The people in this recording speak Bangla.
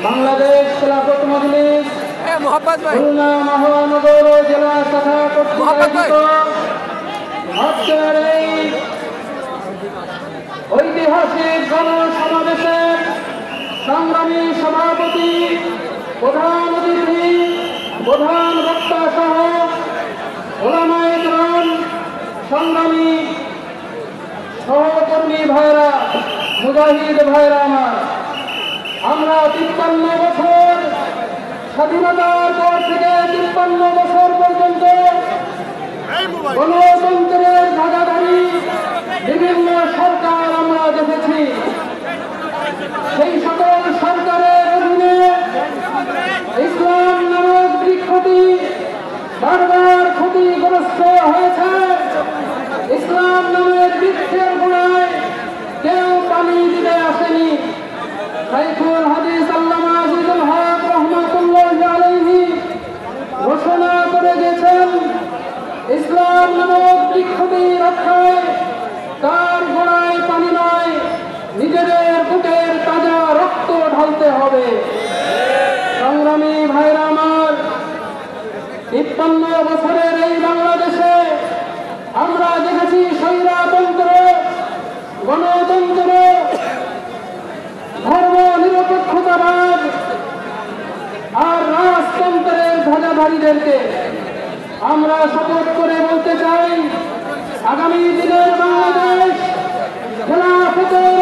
বাংলাদেশ খেলাফত মজলিস খুলনা মহানগর জেলা শাখা কর্তৃক আজকের এই ঐতিহাসিক গণসমাবেশের সংগ্রামী সভাপতি, প্রধান অতিথি, প্রধান বক্তা সহ ওলামায়ে কেরাম, সংগ্রামী সহকর্মী ভাইরা, মুজাহিদ ভাইরা আমার, আমরা 53 বছর স্বাধীনতার পর থেকে 53 বছর পর্যন্ত গণতন্ত্রের ধারাধারী বিভিন্ন সরকার আমরা দেখেছি। সেই সকল সরকারের অধীনে ইসলাম নামক বৃক্ষটি বারবার ক্ষতিগ্রস্ত হয়েছে। ইসলাম নামের বৃক্ষের গোড়ায় কেউ পানি দিতে আসেনি। শাইখুল হাদিস আল্লামা আজিজুল হক রহমাতুল্লাহি আলাইহি ঘোষণা করে গেছেন, ইসলাম নামক বৃক্ষটি রক্ষায় তার গোড়ায় পানি নয়, নিজেদের বুকের তাজা রক্ত ঢালতে হবে। সংগ্রামী ভাইরা আমার, 53 বছরের এই বাংলাদেশে আমরা দেখেছি স্বৈরতন্ত্র, গণতন্ত্র, ধর্ম নিরপেক্ষতাবাদ আর রাজতন্ত্রের ধ্বজাধারীদেরকে। আমরা শপথ করে বলতে চাই, আগামী দিনের বাংলাদেশ খেলাফতের